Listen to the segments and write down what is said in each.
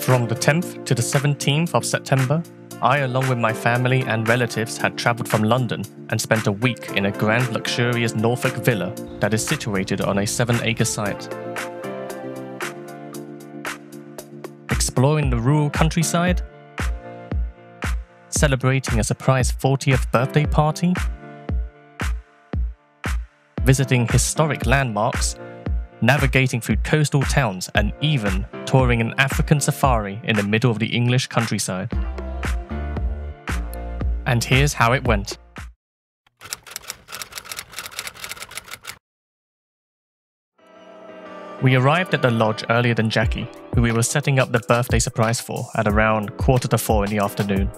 From the 10th to the 17th of September, I, along with my family and relatives, had travelled from London and spent a week in a grand luxurious Norfolk villa that is situated on a 7-acre site. Exploring the rural countryside, celebrating a surprise 40th birthday party, visiting historic landmarks, navigating through coastal towns, and even touring an African safari in the middle of the English countryside. And here's how it went. We arrived at the lodge earlier than Jackie, who we were setting up the birthday surprise for, at around 3:45 in the afternoon.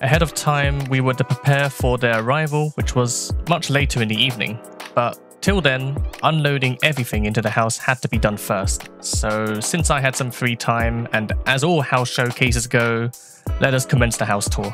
Ahead of time, we were to prepare for their arrival, which was much later in the evening, but till then, unloading everything into the house had to be done first. So since I had some free time, and as all house showcases go, let us commence the house tour.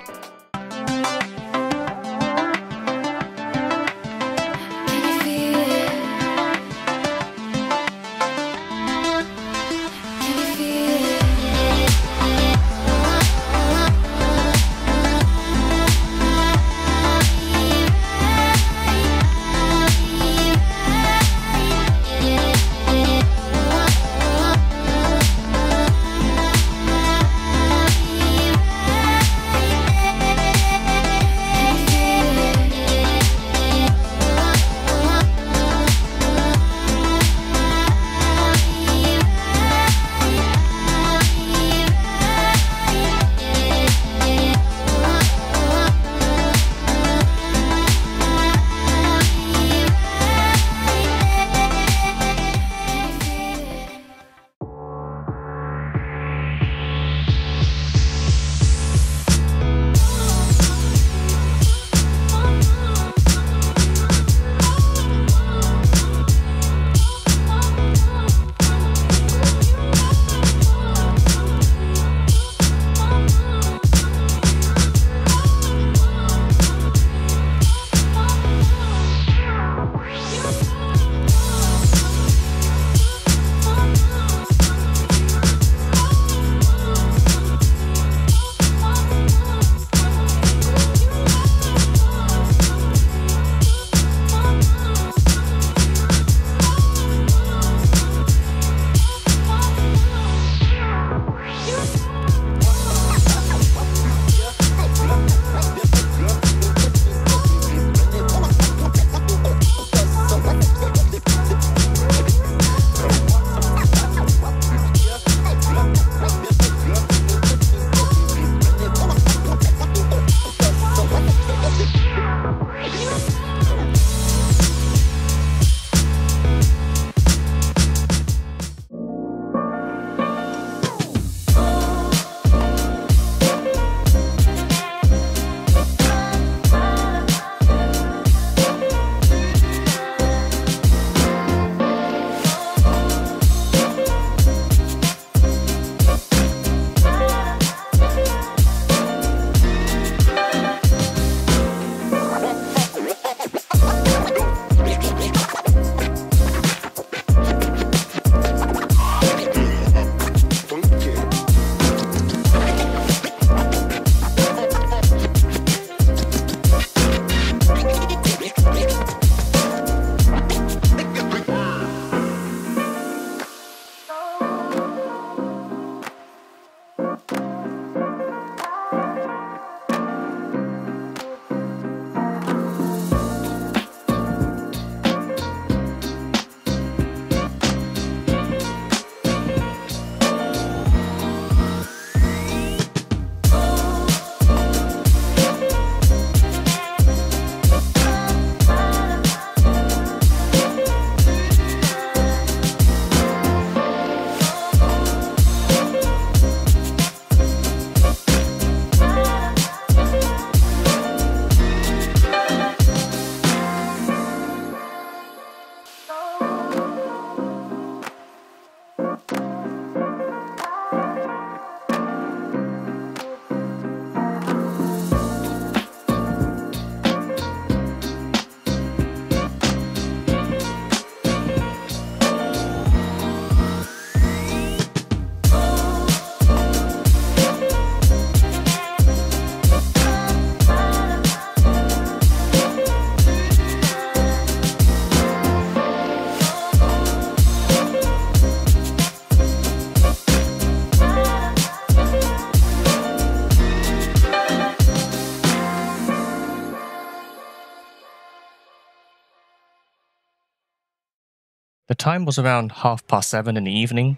time was around 7:30 in the evening,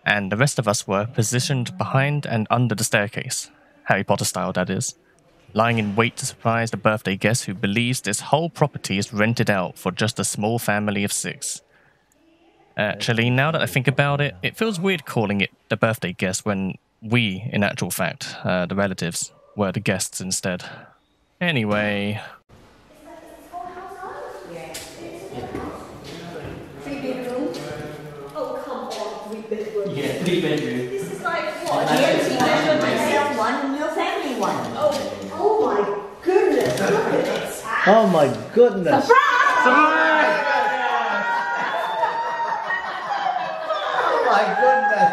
and the rest of us were positioned behind and under the staircase, Harry Potter style that is, lying in wait to surprise the birthday guest who believes this whole property is rented out for just a small family of 6. Actually, now that I think about it, it feels weird calling it the birthday guest when we, in actual fact, the relatives, were the guests instead. Anyway... Yeah, 3 bedroom. This is like what? The empty bedroom, myself one, and your family one. Oh my goodness! Look at this. Oh my goodness! Surprise! Oh my goodness!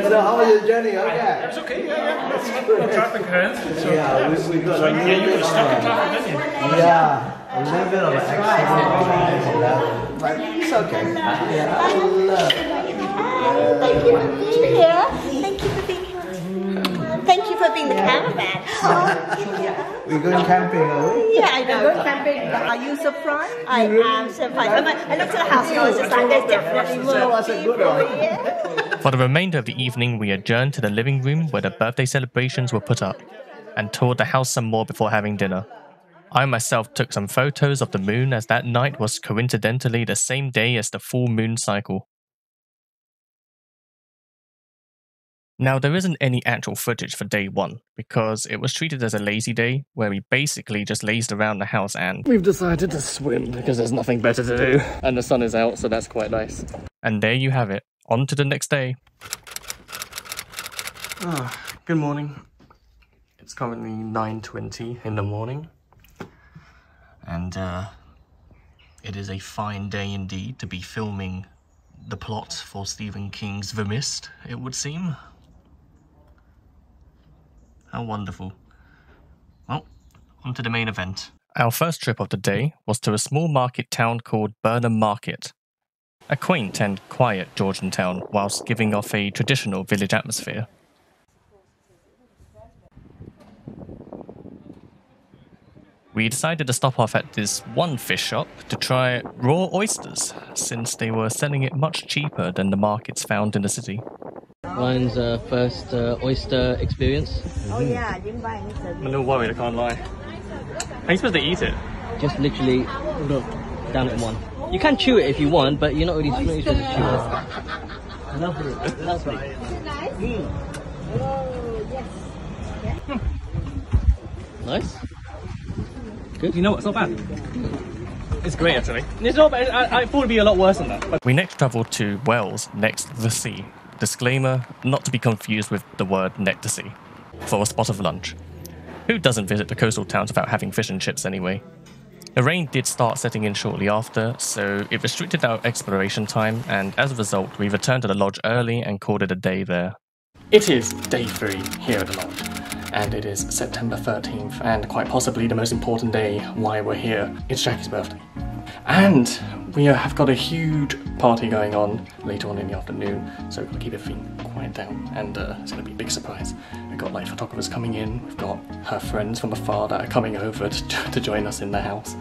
So how was your journey? Okay. It was okay, yeah. No traffic around. So Yeah, we got a little you bit were stuck in traffic, didn't you? yeah, a little bit of an accident, but it's okay. Yeah, I love it. Thank you for being here. Thank you for being here. Thank you for being the cameraman. We're going camping, are we? Yeah, I know. Going camping. Are you surprised? I am surprised. I looked at the house and I was just like, there's definitely more people here. For the remainder of the evening, we adjourned to the living room where the birthday celebrations were put up, and toured the house some more before having dinner. I myself took some photos of the moon as that night was coincidentally the same day as the full moon cycle. Now, there isn't any actual footage for day 1, because it was treated as a lazy day, where we basically just lazed around the house and... We've decided to swim, because there's nothing better to do. And the sun is out, so that's quite nice. And there you have it. On to the next day. Good morning. It's currently 9:20 in the morning. And, it is a fine day indeed to be filming the plot for Stephen King's The Mist, it would seem. How wonderful. Well, on to the main event. Our first trip of the day was to a small market town called Burnham Market. A quaint and quiet Georgian town, whilst giving off a traditional village atmosphere. We decided to stop off at this one fish shop to try raw oysters, since they were selling it much cheaper than the markets found in the city. Ryan's first oyster experience. Oh yeah, I didn't buy any service. I'm a little worried, I can't lie. How are you supposed to eat it? Just literally down it in one. You can chew it if you want, but you're not really supposed to chew it. Lovely, lovely. Nice. Oh yes. Nice. Good. You know what? It's not bad. It's great, actually. It's not bad. I thought it'd be a lot worse than that. We next travelled to Wells, next the sea. Disclaimer, not to be confused with the word neck to sea. For a spot of lunch. Who doesn't visit the coastal towns without having fish and chips anyway? The rain did start setting in shortly after, so it restricted our exploration time, and as a result, we returned to the lodge early and called it a day there. It is day 3 here at the lodge, and it is September 13th, and quite possibly the most important day why we're here. It's Jackie's birthday. And we have got a huge party going on later on in the afternoon, so we've got to keep everything quiet down, and it's going to be a big surprise. We've got like photographers coming in, we've got her friends from afar that are coming over to join us in the house.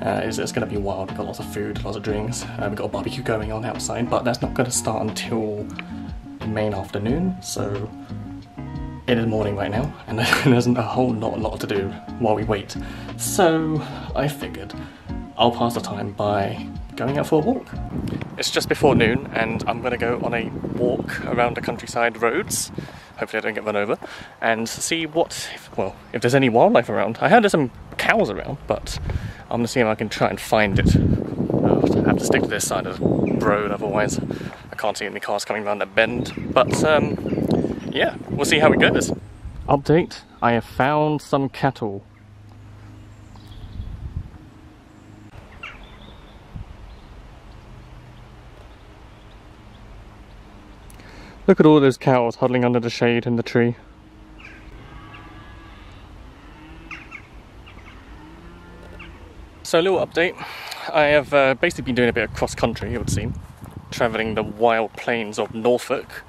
It's going to be wild. We've got lots of food, lots of drinks, we've got a barbecue going on outside, but that's not going to start until the main afternoon, so it is morning right now, and there isn't a whole lot to do while we wait. So I figured I'll pass the time by going out for a walk. It's just before noon, and I'm going to go on a walk around the countryside roads, hopefully I don't get run over, and see if there's any wildlife around. I heard there's some cows around, but I'm going to see if I can try and find it. I'll have to stick to this side of the road, otherwise I can't see any cars coming around that bend. But yeah, we'll see how it goes. Update, I have found some cattle. Look at all those cows huddling under the shade in the tree. So a little update. I have basically been doing a bit of cross country, it would seem. Travelling the wild plains of Norfolk.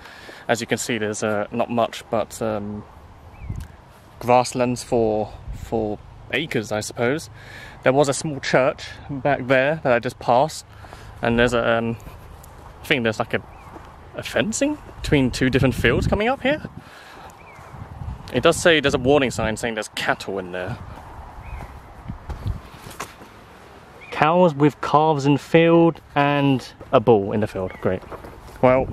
As you can see, there's not much but grasslands for acres, I suppose. There was a small church back there that I just passed, and there's a I think there's like a fencing between two different fields coming up here. It does say there's a warning sign saying there's cattle in there. Cows with calves in field and a bull in the field. Great. Well,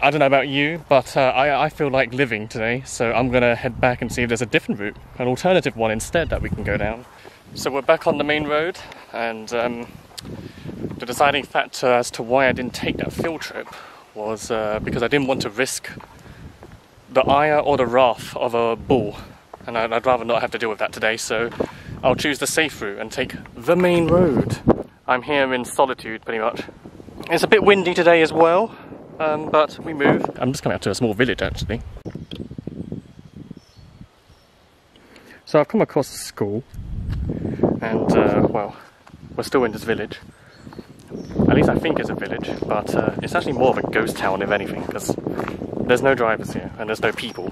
I don't know about you, but I feel like living today, so I'm gonna head back and see if there's a different route, an alternative one instead that we can go down. So we're back on the main road, and the deciding factor as to why I didn't take that field trip was because I didn't want to risk the ire or the wrath of a bull, and I'd rather not have to deal with that today, so I'll choose the safe route and take the main road. I'm here in solitude pretty much. It's a bit windy today as well, but we move. I'm just coming up to a small village actually. So I've come across a school, and well, we're still in this village. At least I think it's a village, but it's actually more of a ghost town if anything, because there's no drivers here and there's no people.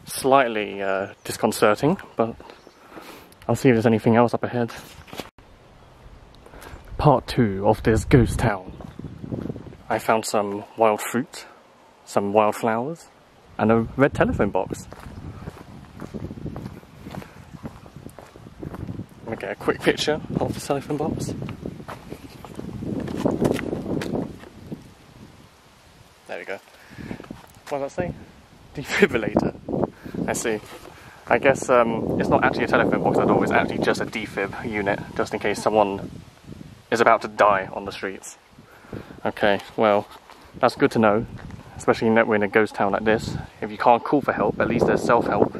Slightly disconcerting, but I'll see if there's anything else up ahead. Part 2 of this ghost town. I found some wild fruit, some wild flowers, and a red telephone box. Let me get a quick picture of the telephone box. There we go. What does that say? Defibrillator. I see. I guess it's not actually a telephone box at all, it's actually just a defib unit, just in case someone is about to die on the streets. Okay, well, that's good to know, especially that we're in a ghost town like this. If you can't call for help, at least there's self-help.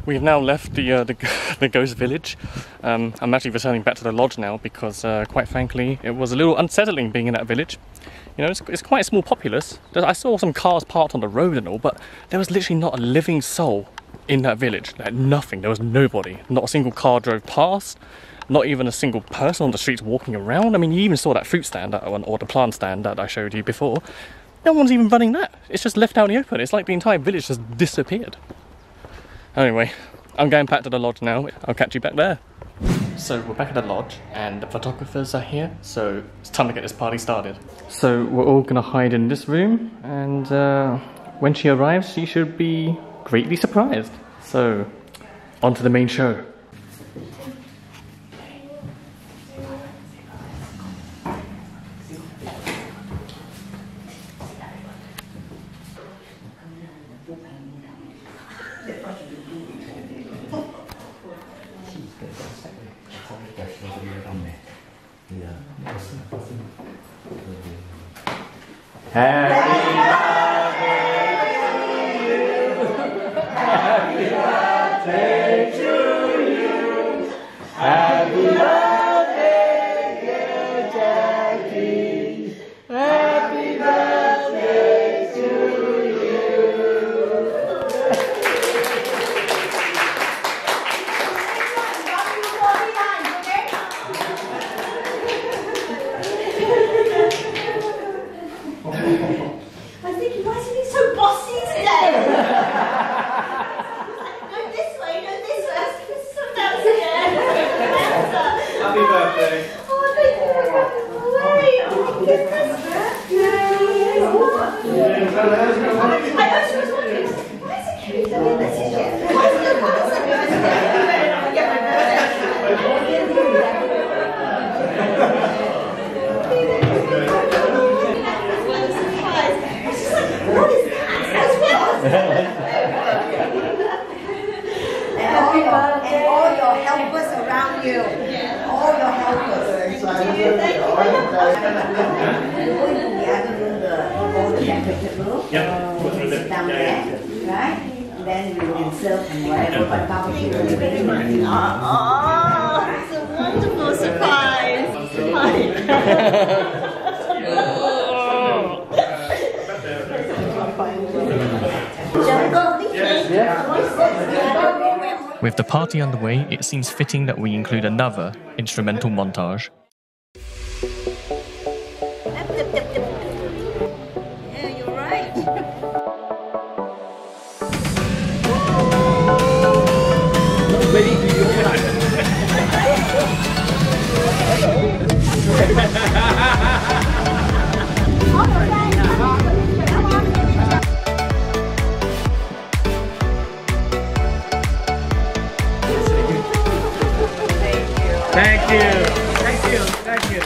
We've now left the ghost village. I'm actually returning back to the lodge now because, quite frankly, it was a little unsettling being in that village. You know, it's quite a small populace. I saw some cars parked on the road and all, but there was literally not a living soul in that village. Like, nothing. There was nobody. Not a single car drove past. Not even a single person on the streets walking around. I mean, you even saw that fruit stand or the plant stand that I showed you before. No one's even running that. It's just left out in the open. It's like the entire village just disappeared. Anyway, I'm going back to the lodge now. I'll catch you back there. So we're back at the lodge and the photographers are here, so it's time to get this party started. So we're all gonna hide in this room, and when she arrives she should be greatly surprised. So, on to the main show. Down there, right? Then you can serve and whatever, but barbecue. Oh, it's a wonderful surprise. With the party underway, it seems fitting that we include another instrumental montage. Yeah, you're right. Ready to go. Thank you. Thank you. Thank you.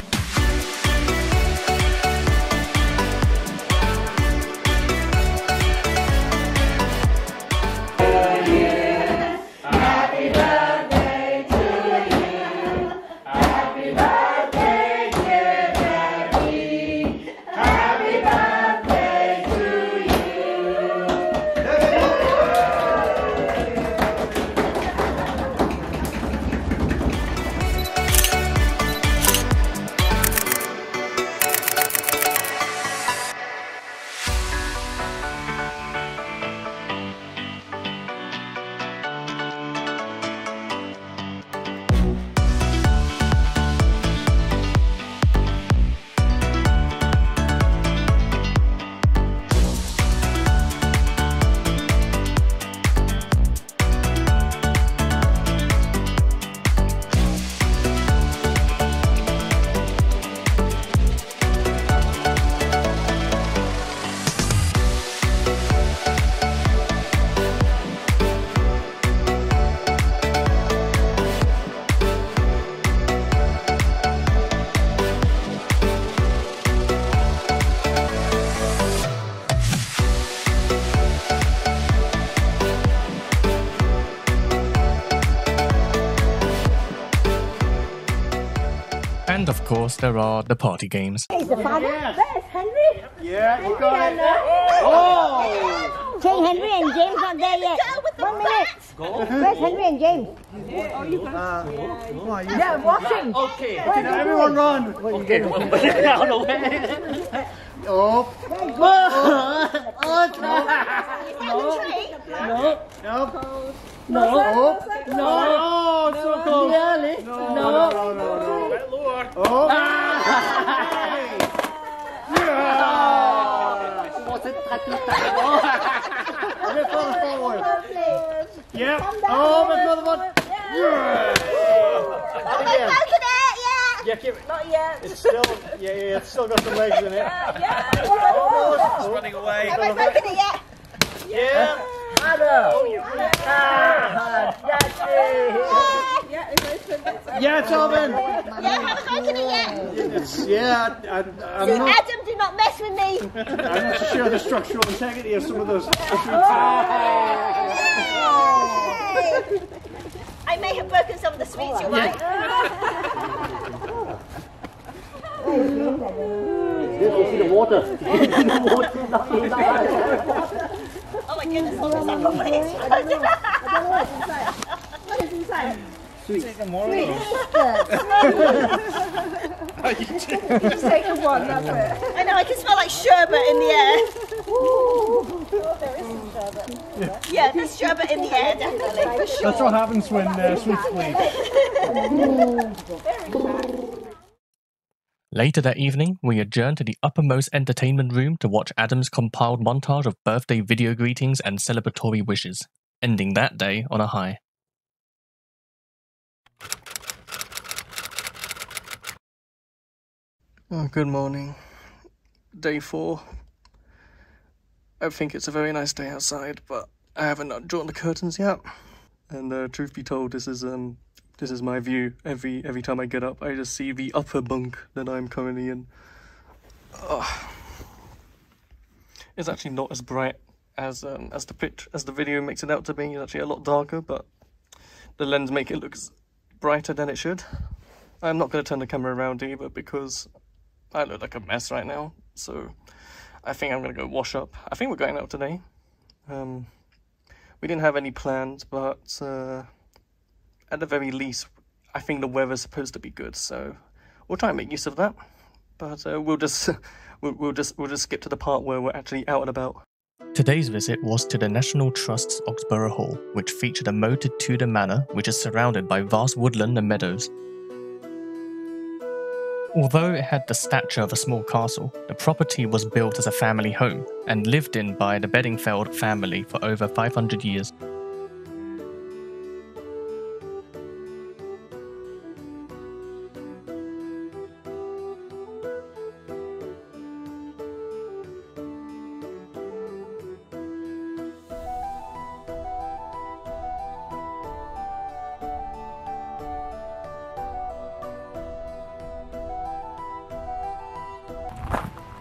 And of course, there are the party games. He's the father. Where's Henry? Yeah, you got it. Oh! King Henry and James not there yet. 1 minute. Where's Henry and James? Yeah, I'm watching. Okay. Everyone run. Okay. Out of the way. Oh. No. No, so close. Really? No. Oh. A bit further forward. Yep. Oh, but another one. Yeah, keep it. Not yet. It's still, it's still got some legs in it. Yeah. It's running away. Have I broken it yet? Yeah. Yeah, Tobin. Yeah, haven't broken it yet. I'm See, not. Adam, do not mess with me. I'm not sure the structural integrity of some of those. I may have broken some of the sweets, you're right. You see the water. Oh my goodness, hold this up. What is inside? What is inside? Sweet. Just take a one, that's it. I know, I can smell like sherbet in the air. There is some sherbet. Yeah, there's sherbet in the air, definitely, for sure. That's what happens when sweets bleed. Later that evening, we adjourned to the uppermost entertainment room to watch Adam's compiled montage of birthday video greetings and celebratory wishes, ending that day on a high. Oh, good morning. Day 4. I think it's a very nice day outside, but I haven't drawn the curtains yet. And truth be told, this is my view. Every time I get up, I just see the upper bunk that I'm currently in. It's actually not as bright as the video makes it out to be. It's actually a lot darker, but the lens make it look brighter than it should. I'm not going to turn the camera around either because I look like a mess right now. So I think I'm going to go wash up. I think we're going out today. We didn't have any plans, but at the very least, I think the weather's supposed to be good, so we'll try and make use of that, but we'll just skip to the part where we're actually out and about. Today's visit was to the National Trust's Oxborough Hall, which featured a moated Tudor manor which is surrounded by vast woodland and meadows. Although it had the stature of a small castle, the property was built as a family home and lived in by the Bedingfeld family for over 500 years.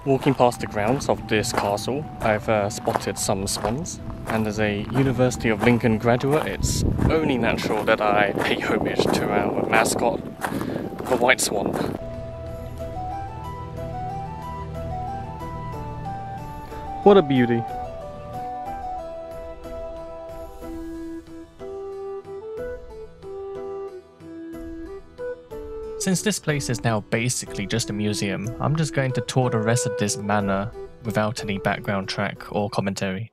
Walking past the grounds of this castle, I've spotted some swans, and as a University of Lincoln graduate, it's only natural that I pay homage to our mascot, the white swan. What a beauty! Since this place is now basically just a museum, I'm just going to tour the rest of this manor without any background track or commentary.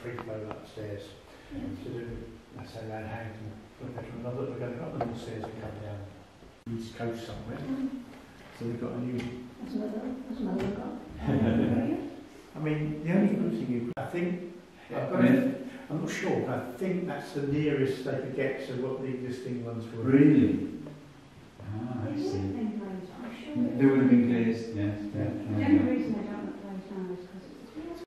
Free flow upstairs. So I say around Hampton, we're going up the stairs and come down East Coast somewhere. So we've got a new. That's another I mean, the only good thing I think, I'm not sure, but I think that's the nearest they could get to what the existing ones were. Really? Ah, I see. There would have been glazed, yes. The only reason I don't look close now is because it's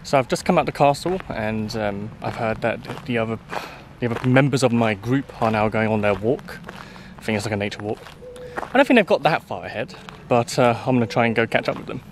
So I've just come out the castle, and I've heard that the other members of my group are now going on their walk. I think it's like a nature walk. I don't think they've got that far ahead, but I'm going to try and go catch up with them.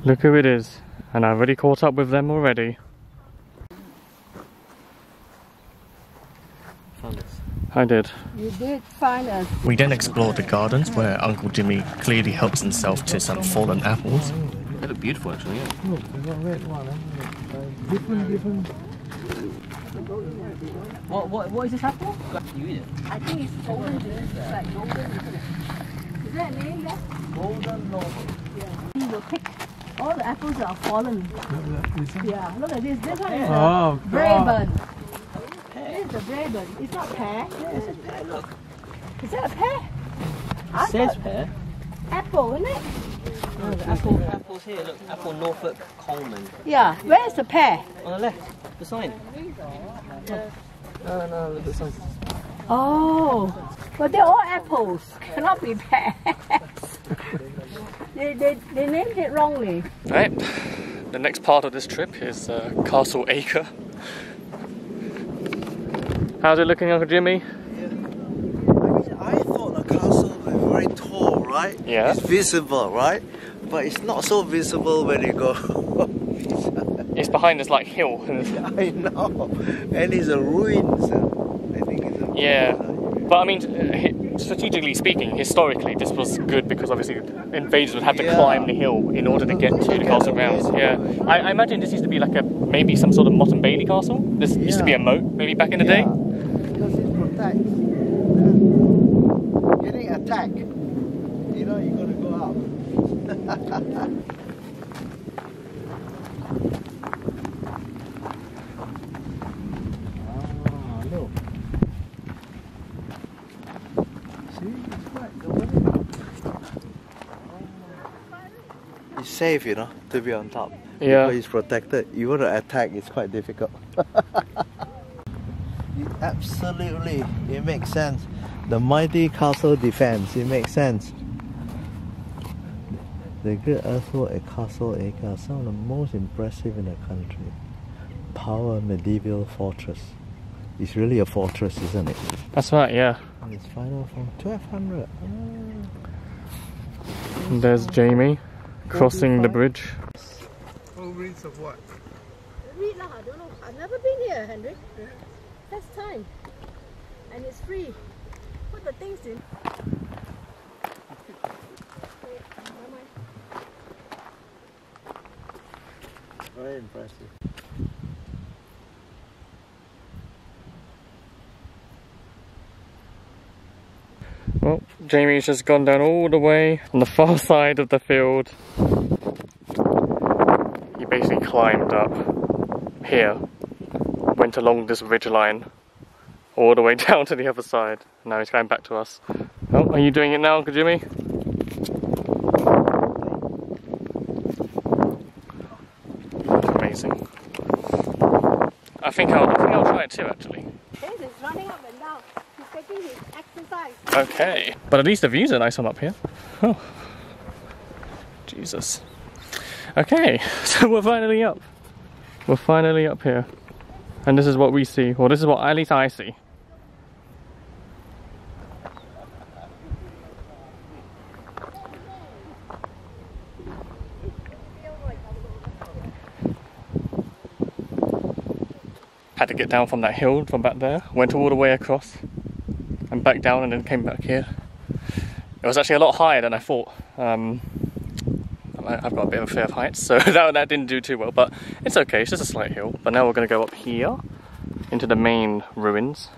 Look who it is, and I've already caught up with them already. Found us. I did. You did find us. We then explored the gardens where Uncle Jimmy clearly helps himself to some fallen apples. They look beautiful actually, yeah. Look, we've got a red one, haven't we? Different. What is this apple? You eat it. I think it's golden. It's like golden, isn't it? Is that a name there? Golden Noble. Yeah. We will pick all the apples that are fallen. Yeah, look at this. This one is Oh, a Braeburn. This is a Braeburn. It's not pear. This is pear, look. Is that a pear? It says pear. Apple, isn't it? Oh, the apple's here, look. Apple Norfolk Coleman. Yeah. Where's the pear? On the left, the sign. No, look at the sign. Oh, but they're all apples. Cannot be pears. They named it wrongly. Right, the next part of this trip is Castle Acre. How's it looking, Uncle Jimmy? I thought the castle was very tall, right? Yeah. It's visible, right? But it's not so visible when you go. It's behind this like hill. I know, and it's a ruins. I think it's a Yeah. ruins. But I mean, strategically speaking, historically, this was good because obviously invaders would have to climb the hill in order to get to the castle grounds. Yeah, I imagine this used to be like maybe some sort of Motte and Bailey castle. This used to be a moat, maybe back in the day. Because it protects. Getting attacked, you know, you're gonna go out. Look. See, it's right the way. It's safe, you know, to be on top. Yeah. Because it's protected. You want to attack, it's quite difficult. Absolutely, it makes sense. The mighty castle defense, it makes sense. The Great Earthwork at Castle Acre, some of the most impressive in the country. Power medieval fortress. It's really a fortress, isn't it? That's right, yeah. And it's final from 1200. And there's Jamie crossing the bridge. Full reads of what? Read lah, I don't know. I've never been here, Henry. First time. And it's free. Put the things in. Very impressive. Well, Jamie's just gone down all the way on the far side of the field. He basically climbed up here, went along this ridge line, all the way down to the other side. Now he's going back to us. Oh, are you doing it now, Uncle Jimmy? Amazing. I think I'll try it too, actually. James is running up and down. He's taking his exercise. Okay, but at least the views are nice from up here. Oh, Jesus. Okay, so we're finally up. We're finally up here. And this is what we see. Well, this is what at least I see. Had to get down from that hill from back there. Went all the way across and back down and then came back here. It was actually a lot higher than I thought. I've got a bit of a fear of heights, so that didn't do too well, but it's okay, it's just a slight hill. But now we're going to go up here into the main ruins.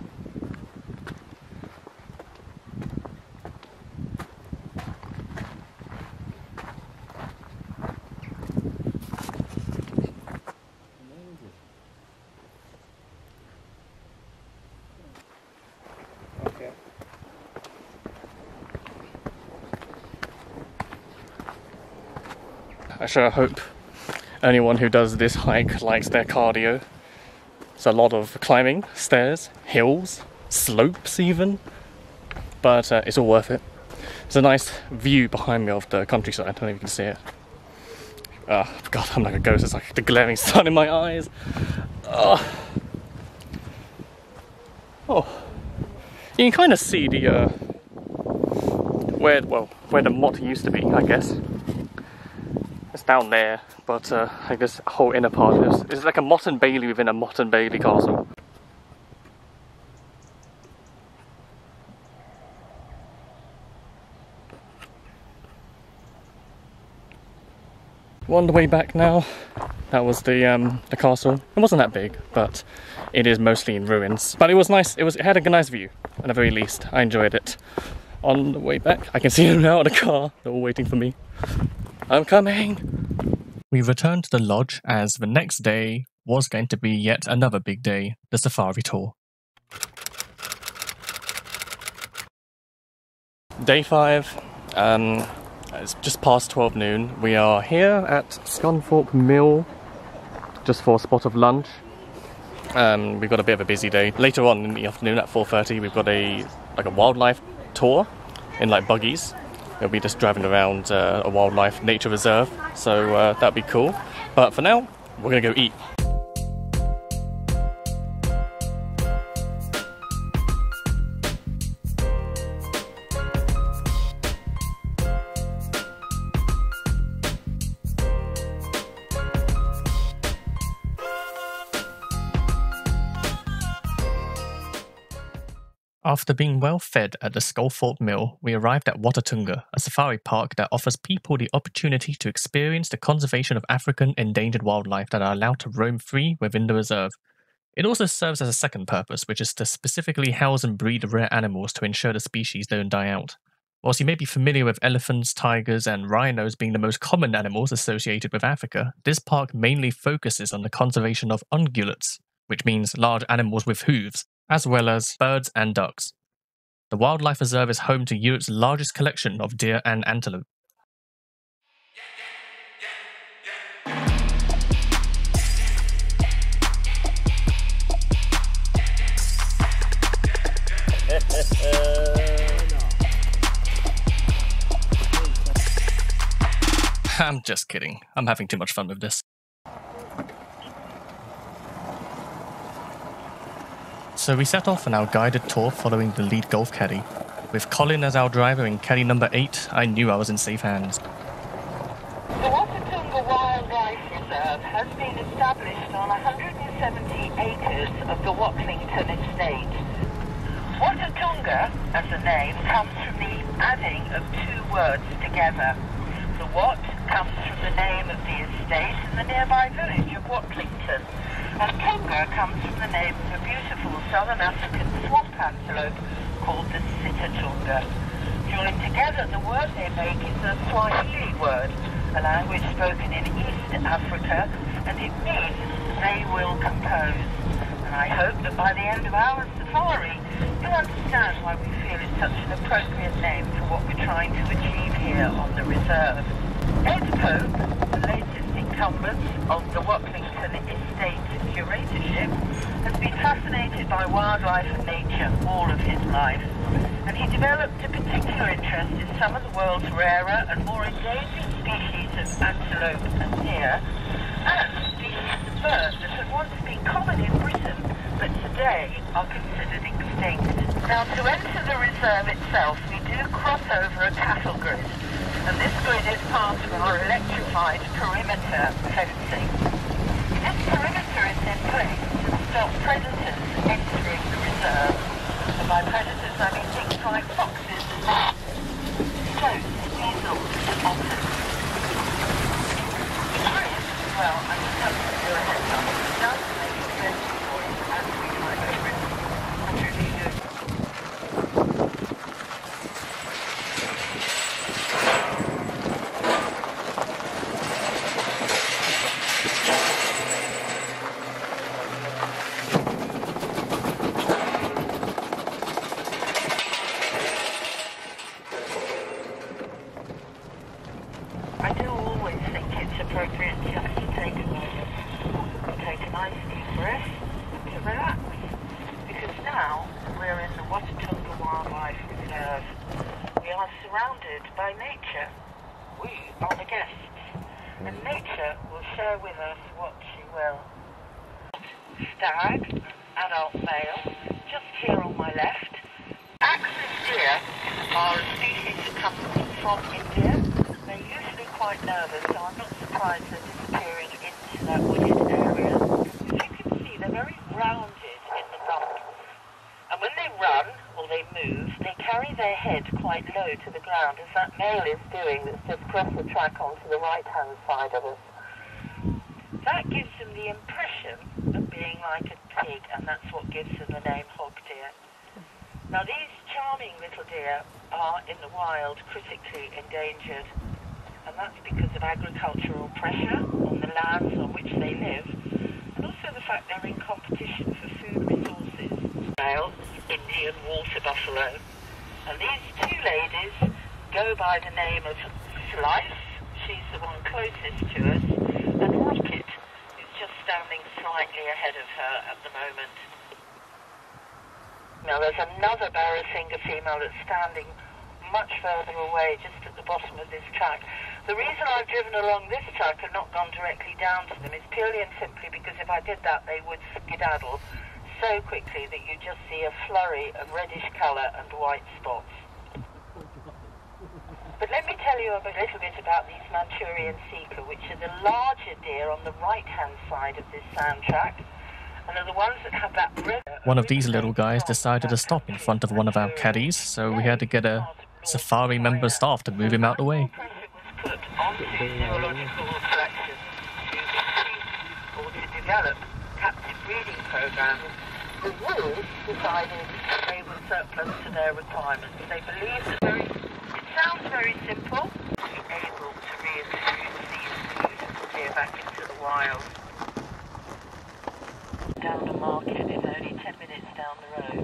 I sure hope anyone who does this hike likes their cardio. It's a lot of climbing, stairs, hills, slopes even, but it's all worth it. There's a nice view behind me of the countryside, I don't know if you can see it. God, I'm like a ghost, it's like the glaring sun in my eyes. Oh, you can kind of see the where the motte used to be, I guess. It's down there, but I guess the whole inner part is like a Motte and Bailey within a Motte and Bailey castle. We're on the way back now. That was the castle. It wasn't that big, but it is mostly in ruins. But it was nice. It had a nice view, at the very least. I enjoyed it. On the way back, I can see them now in the car. They're all waiting for me. I'm coming! We returned to the lodge as the next day was going to be yet another big day, the safari tour. Day 5, it's just past 12 noon. We are here at Scunthorpe Mill just for a spot of lunch. We've got a bit of a busy day. Later on in the afternoon at 4:30 we've got a wildlife tour in like buggies. We'll be just driving around a wildlife nature reserve, so that'll be cool. But for now, we're gonna go eat. After being well fed at the Sculthorpe Mill, we arrived at Watatunga, a safari park that offers people the opportunity to experience the conservation of African endangered wildlife that are allowed to roam free within the reserve. It also serves as a second purpose, which is to specifically house and breed rare animals to ensure the species don't die out. Whilst you may be familiar with elephants, tigers, and rhinos being the most common animals associated with Africa, this park mainly focuses on the conservation of ungulates, which means large animals with hooves, as well as birds and ducks. The wildlife reserve is home to Europe's largest collection of deer and antelope. I'm just kidding. I'm having too much fun with this. So we set off on our guided tour following the lead golf caddy. With Colin as our driver and caddy number 8, I knew I was in safe hands. The Watatunga Wildlife Reserve has been established on 170 acres of the Watlington Estate. Watatunga, as a name, comes from the adding of two words together. The Wat comes from the name of the estate and the nearby village of Watlington. And Tunga comes from the name of a beautiful southern African swamp antelope called the Sitatunga. Joined together, the word they make is a Swahili word, a language spoken in East Africa, and it means they will compose. And I hope that by the end of our safari, you'll understand why we feel it's such an appropriate name for what we're trying to achieve here on the reserve. Ed Pope, the latest incumbent of the Watlington Estate curatorship, has been fascinated by wildlife and nature all of his life, and he developed a particular interest in some of the world's rarer and more endangered species of antelope and deer, and species of birds that had once been common in Britain, but today are considered extinct. Now, to enter the reserve itself, we do cross over a cattle grid, and this grid is part of our electrified perimeter fencing. This perimeter is in place to stop predators entering the reserve. And by predators, I mean things like foxes, stoats, weasels, and otters. The grid, well, I just have to do a heads up, it does make a plenty noise as we climb over it. I really do. I do always think it's appropriate just to take a moment, take a nice deep breath, to relax, because now we're in the Watatunga Wildlife Reserve. We are surrounded by nature. We are the guests, and nature will share with us what she will. Stag, adult male, just here on my left. Axis deer are a species that comes from India. They're usually quite nervous, so I'm not surprised they're disappearing into that wooded area. As you can see, they're very rounded in the rump. And when they run, or they move, they carry their head quite low to the ground, as that male is doing that's just crossed the track onto the right-hand side of us. That gives them the impression of being like a pig, and that's what gives them the name hog deer. Now, these charming little deer are, in the wild, critically endangered. And that's because of agricultural pressure on the lands on which they live, and also the fact they're in competition for food resources. Male, Indian water buffalo. And these two ladies go by the name of Slice, she's the one closest to us, and Rocket, who's just standing slightly ahead of her at the moment. Now there's another Barasingha female that's standing much further away, just at the bottom of this track. The reason I've driven along this track and not gone directly down to them is purely and simply because if I did that, they would skedaddle so quickly that you just see a flurry of reddish colour and white spots. But let me tell you a little bit about these Manchurian Sika, which are the larger deer on the right-hand side of this sand track. and are the ones that have that red... One of these little guys decided to stop in front of one of our caddies, so we had to get a safari member staff to move him out the way. ...put onto zoological collections to increase or to develop captive breeding programs. The Wolves decided they were surplus to their requirements. They believe that it sounds very simple, to be able to reintroduce these deer back into the wild. Down the market is only 10 minutes down the road.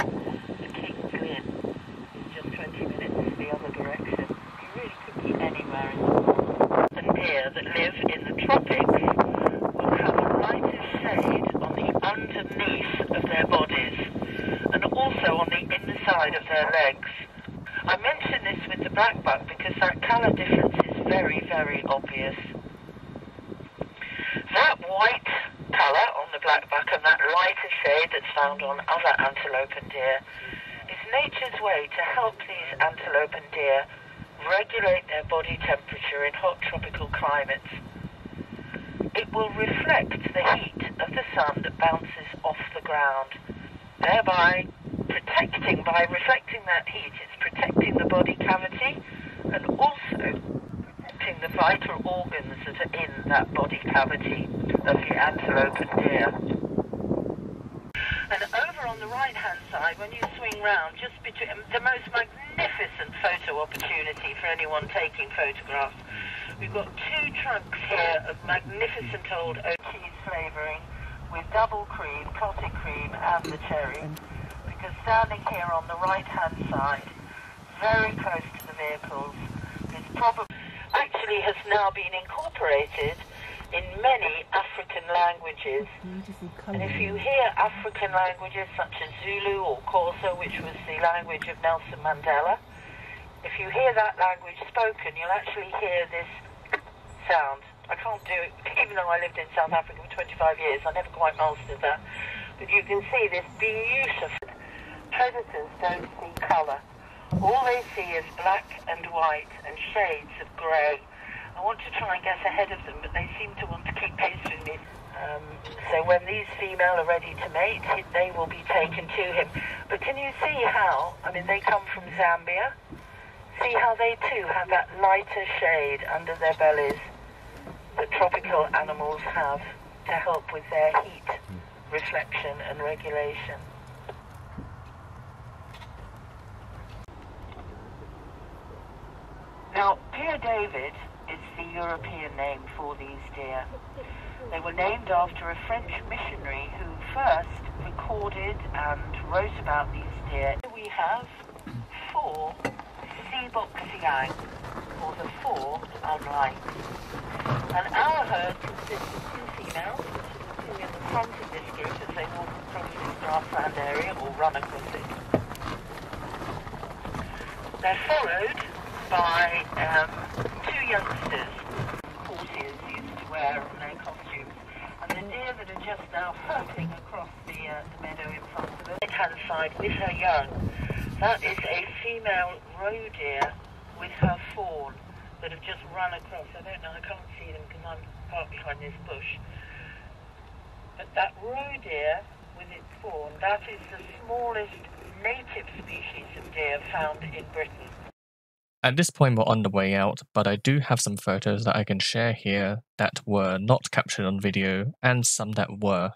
The King's Lynn is just 20 minutes the other direction. You really could be anywhere in the world. And deer that live in the tropics will have a lighter shade on the underneath of their bodies and also on the inside of their legs. I mention this with the blackbuck because that colour difference is very, very obvious. That white colour on the blackbuck and that lighter shade that's found on other antelope and deer is nature's way to help these antelope and deer regulate their body temperature in hot tropical climates. It will reflect the heat of the sun that bounces off the ground, thereby protecting, by reflecting that heat, it's protecting the body cavity and also protecting the vital organs that are in that body cavity of the antelope and deer. And over on the right-hand side, when you swing round, just between the most magnificent photo opportunity for anyone taking photographs, we've got two trunks here of magnificent old oat cheese flavouring with double cream, clotted cream and the cherry. Because standing here on the right-hand side, very close to the vehicles, is probably actually has now been incorporated in many African languages. And if you hear African languages such as Zulu or Xhosa, which was the language of Nelson Mandela, if you hear that language spoken, you'll actually hear this sound. I can't do it, even though I lived in South Africa for 25 years, I never quite mastered that. But you can see this beautiful... Predators don't see colour. All they see is black and white and shades of grey. I want to try and get ahead of them, but they seem to want to keep pace with me. So when these female are ready to mate, they will be taken to him. But can you see how, I mean, they come from Zambia. See how they too have that lighter shade under their bellies that tropical animals have to help with their heat reflection and regulation. Now, Deer David is the European name for these deer. They were named after a French missionary who first recorded and wrote about these deer. Here we have 4 Seabok Siang, or the 4 unlike. And our herd consists of 2 females, which is in the front of this group as they walk across this grassland area or run across it. They're followed by 2 youngsters, courtiers used to wear on their costumes, and the deer that are just now hurtling across the meadow in front of the right-hand side with her young. That is a female roe deer with her fawn that have just run across. I don't know, I can't see them because I'm part behind this bush. But that roe deer with its fawn, that is the smallest native species of deer found in Britain. At this point we're on the way out, but I do have some photos that I can share here that were not captured on video, and some that were.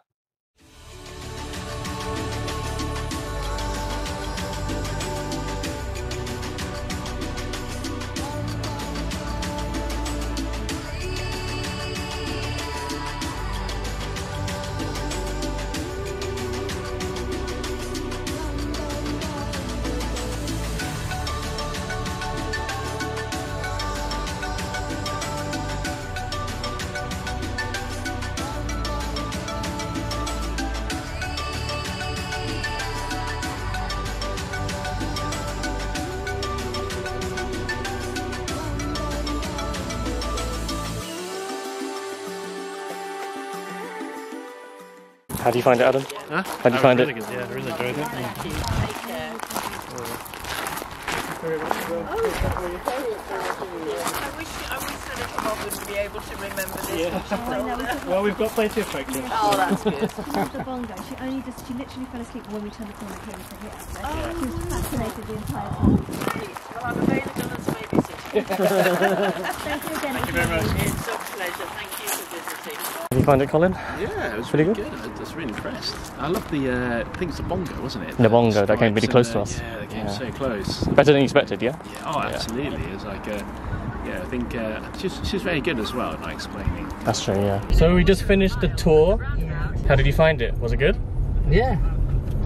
How do you find it, Adam? Huh? How do you find really it? Good. Yeah, I really enjoyed it. Yeah. very much for I wish the little Bob would be able to remember this. Yeah. Well, we've got plenty of pictures. Oh, that's good. The bongo. She literally fell asleep when we turned the corner here to hit us. She was fascinated the entire time. Well, I'm available as babysitter. Thank you again. Thank you very much. It's a pleasure. Thank you for visiting. Did you find it, Colin? Yeah, it was Pretty really good. I was really impressed. I love the, I think it's the bongo, wasn't it? The bongo, that came really close to us. Yeah, they came so close. Better than you expected, yeah? Yeah, oh, absolutely. It was like, yeah, I think she's very good as well at like explaining. That's true, yeah. So we just finished the tour. How did you find it? Was it good? Yeah.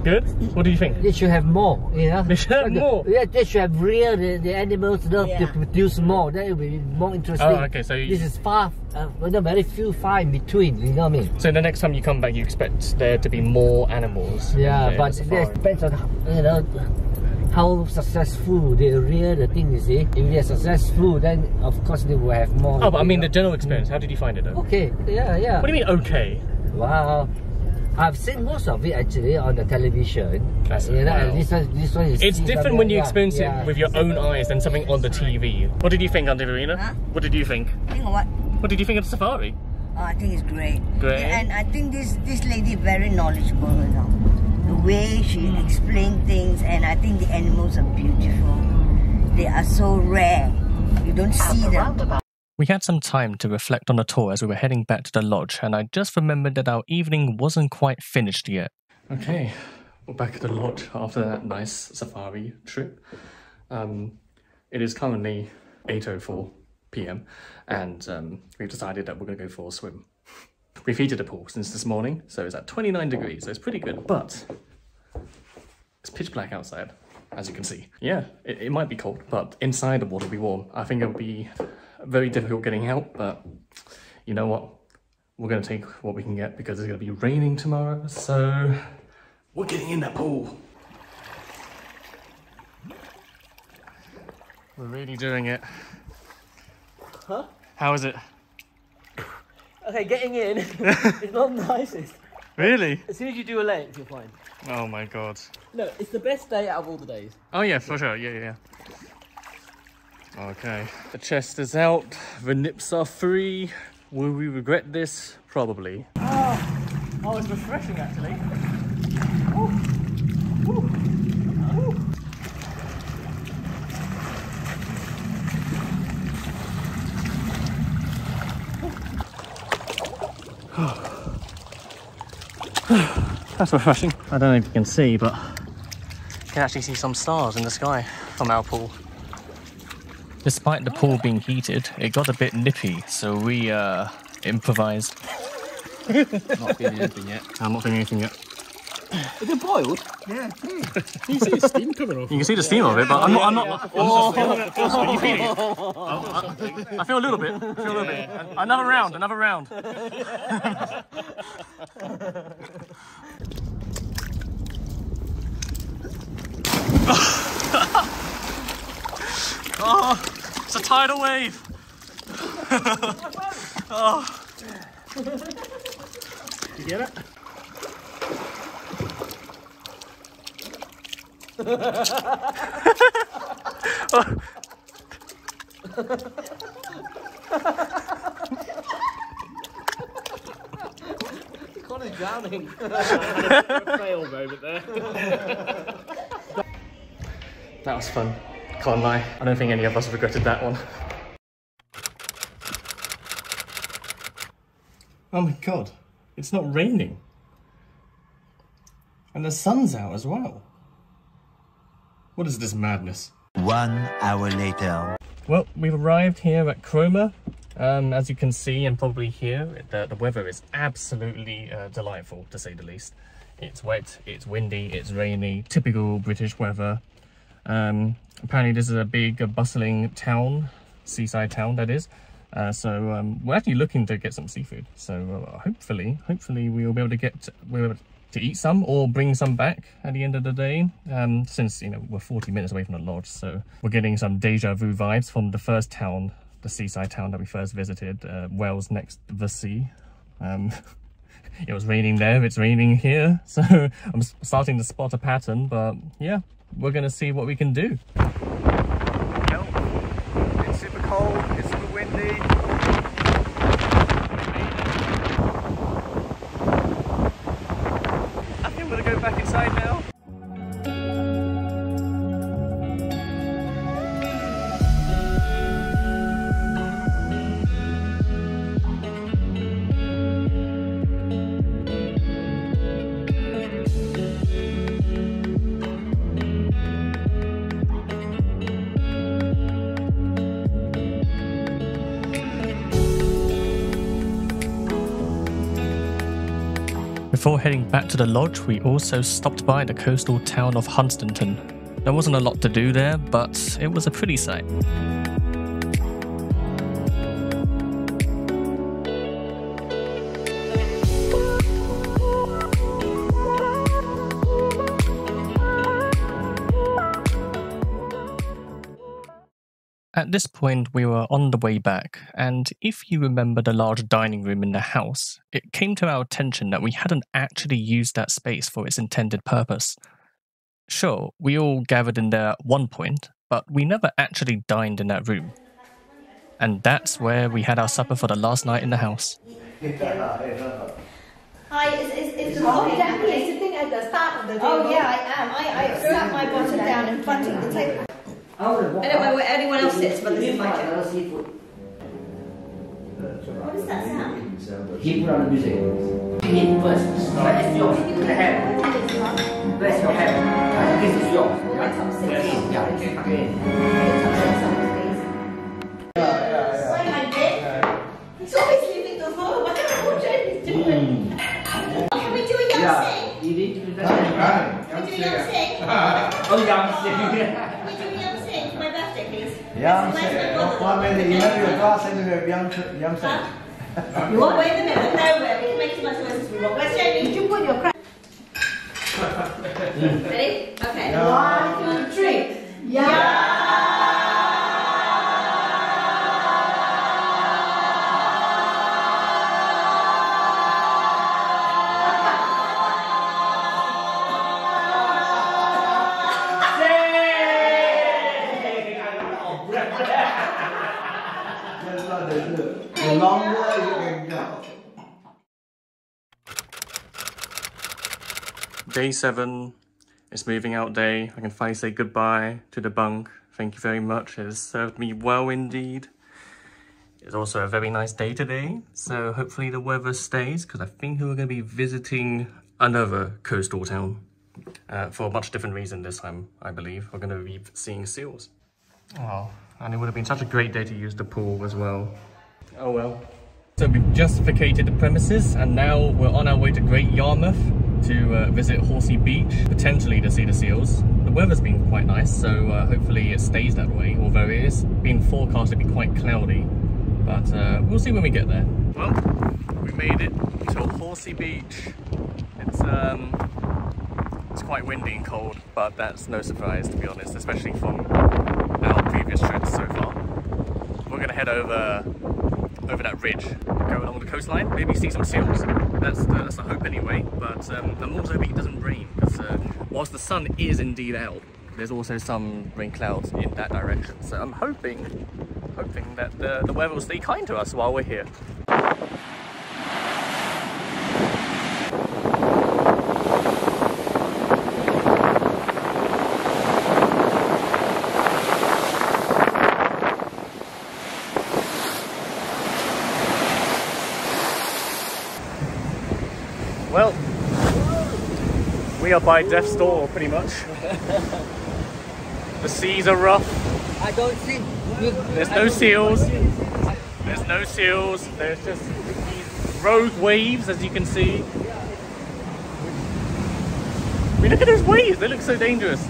Good? What do you think? They should have more, you know. They should have more? Yeah, they should have reared the animals to produce more. That would be more interesting. Oh, okay, so this is far, very far in between, you know what I mean? So the next time you come back, you expect there to be more animals? Yeah, but it depends on, you know, how successful they rear the thing, you see. If they're successful, then of course they will have more. Oh, but I mean the general experience, how did you find it though? Okay, yeah. What do you mean okay? Wow. I've seen most of it actually on the television. You know, wow. this one is. It's different when you experience it with your own eyes than something on the TV. What did you think, Auntie Verena? Huh? What did you think? Think of what? What did you think of the safari? Oh, I think it's great. Great. Yeah, and I think this lady very knowledgeable, you know. The way she explained things, and I think the animals are beautiful. They are so rare. You don't see them. We had some time to reflect on the tour as we were heading back to the lodge, and I just remembered that our evening wasn't quite finished yet. Okay, we're back at the lodge after that nice safari trip. It is currently 8:04 PM, and we've decided that we're going to go for a swim. We've heated the pool since this morning, so it's at 29 degrees, so it's pretty good, but it's pitch black outside, as you can see. Yeah, it might be cold, but inside the water will be warm. I think it'll be very difficult getting out, but you know what? We're going to take what we can get because it's going to be raining tomorrow, so we're getting in that pool. We're really doing it. Huh? How is it? Okay, getting in is not the nicest. Really? As soon as you do a length, you'll find. Oh my god. No, it's the best day out of all the days. Oh yeah, for sure. Yeah. Okay. The chest is out. The nips are free. Will we regret this? Probably. Oh, it's refreshing actually. That's refreshing. I don't know if you can see, but you can actually see some stars in the sky from our pool. Despite the pool being heated, it got a bit nippy, so we improvised. Not feeling anything yet. I'm not feeling anything yet. Is it boiled? Yeah. You see the steam coming off. You can see the steam of it, but I'm not. Are you feeling it? I feel a little bit. Another round. Oh, it's a tidal wave. Oh. You get it? Colin's drowning. Fail moment there. That was fun. Can't lie. I don't think any of us regretted that one. Oh my god, it's not raining. And the sun's out as well. What is this madness? 1 hour later. Well, we've arrived here at Cromer. As you can see and probably hear, the weather is absolutely delightful, to say the least. It's wet, it's windy, it's rainy, typical British weather. Apparently this is a big bustling town, seaside town that is. So we're actually looking to get some seafood. So hopefully we'll be able to eat some or bring some back at the end of the day. Since, you know, we're 40 minutes away from the lodge, so we're getting some deja vu vibes from the first town, the seaside town that we first visited, Wales next to the sea. It was raining there, it's raining here, so I'm starting to spot a pattern, but yeah, we're gonna see what we can do. cold, it's super windy. I think I'm gonna go back inside now. Before heading back to the lodge, we also stopped by the coastal town of Hunstanton. There wasn't a lot to do there, but it was a pretty sight. At this point, we were on the way back, and if you remember the large dining room in the house, it came to our attention that we hadn't actually used that space for its intended purpose. Sure, we all gathered in there at one point, but we never actually dined in that room. And that's where we had our supper for the last night in the house. Hi, is the coffee Jackie is sitting at the start of the table. Oh yeah, I am. I sat my bottom down in front of the table. I don't know where anyone else sits, but this is my chair. What does that sound? He put on the music. Hit first. Where's yours? The head. Where's your head? This is yours. Yeah, okay. Why am I dead? He's always leaving the floor. What kind of portrait is different? Can we do a young sing? You need to do that. Can we do a young sing? Oh, young sing. My birthday, please. Young Sing. One minute, you have your glass and you have Young Sing. You want wait a minute, nowhere. We can make as much noise as we want. Where's Jamie? Did you put your crack? Ready? Okay. 1, 2, 3. Yeah. The longer you can go. Day 7. It's moving out day. I can finally say goodbye to the bunk. Thank you very much. It has served me well indeed. It's also a very nice day today, so hopefully the weather stays, because I think we're going to be visiting another coastal town for a much different reason this time, I believe. We're going to be seeing seals. Oh, and it would have been such a great day to use the pool as well. Oh well. So we've just vacated the premises, and now we're on our way to Great Yarmouth to visit Horsey Beach, potentially to see the seals. The weather's been quite nice, so hopefully it stays that way, although it is being forecast to be quite cloudy. But we'll see when we get there. Well, we made it to Horsey Beach. It's quite windy and cold, but that's no surprise, to be honest, especially from our previous trips so far. We're going to head over that ridge, go along the coastline, maybe see some seals. That's the hope anyway, but I'm also hoping it doesn't rain, because whilst the sun is indeed out, there's also some rain clouds in that direction. So I'm hoping that the weather will stay kind to us while we're here. Well, we are by death's door, pretty much. The seas are rough. I don't see. There's no seals. There's no seals. There's just these rogue waves, as you can see. I mean, look at those waves. They look so dangerous.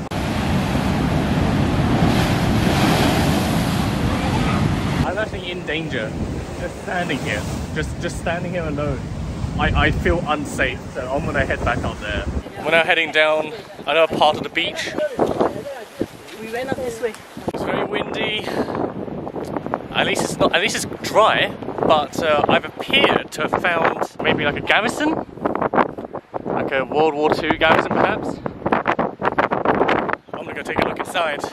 I'm actually in danger. Just standing here. Just standing here alone. I feel unsafe, so I'm gonna head back up there. We're now heading down another part of the beach. We went up this way. It's very windy. At least it's dry, but I've appeared to have found maybe like a garrison, like a World War II garrison perhaps. I'm gonna go take a look inside.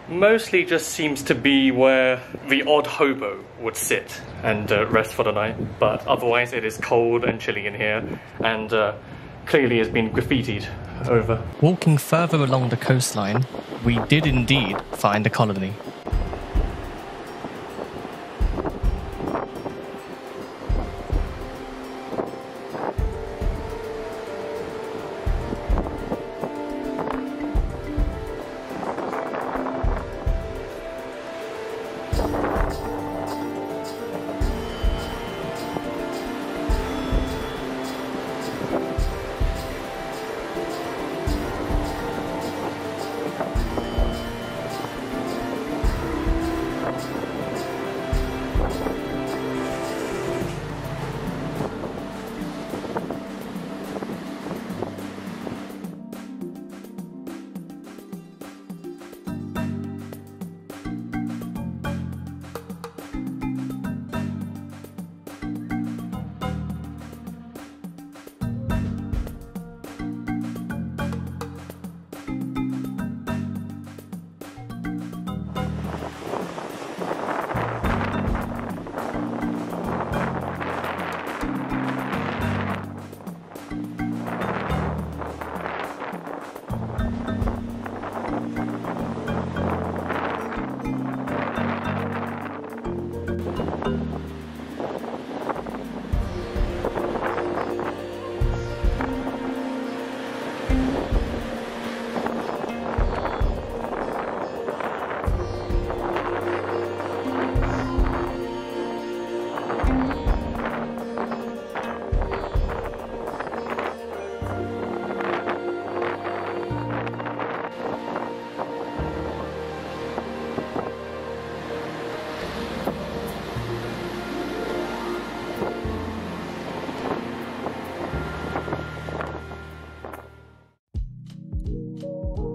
mostly just seems to be where the odd hobo would sit and rest for the night, but otherwise it is cold and chilly in here, and clearly has been graffitied over. Walking further along the coastline, we did indeed find a colony.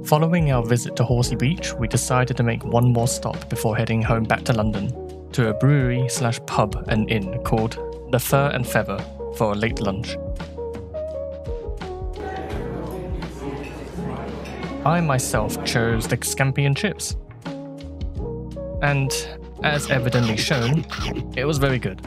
Following our visit to Horsey Beach, we decided to make one more stop before heading home back to London, to a brewery/pub and inn called The Fur and Feather for a late lunch. I myself chose the scampi and chips. And, as evidently shown, it was very good.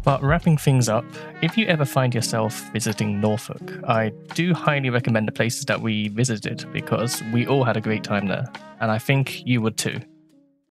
But wrapping things up, if you ever find yourself visiting Norfolk, I do highly recommend the places that we visited because we all had a great time there, and I think you would too.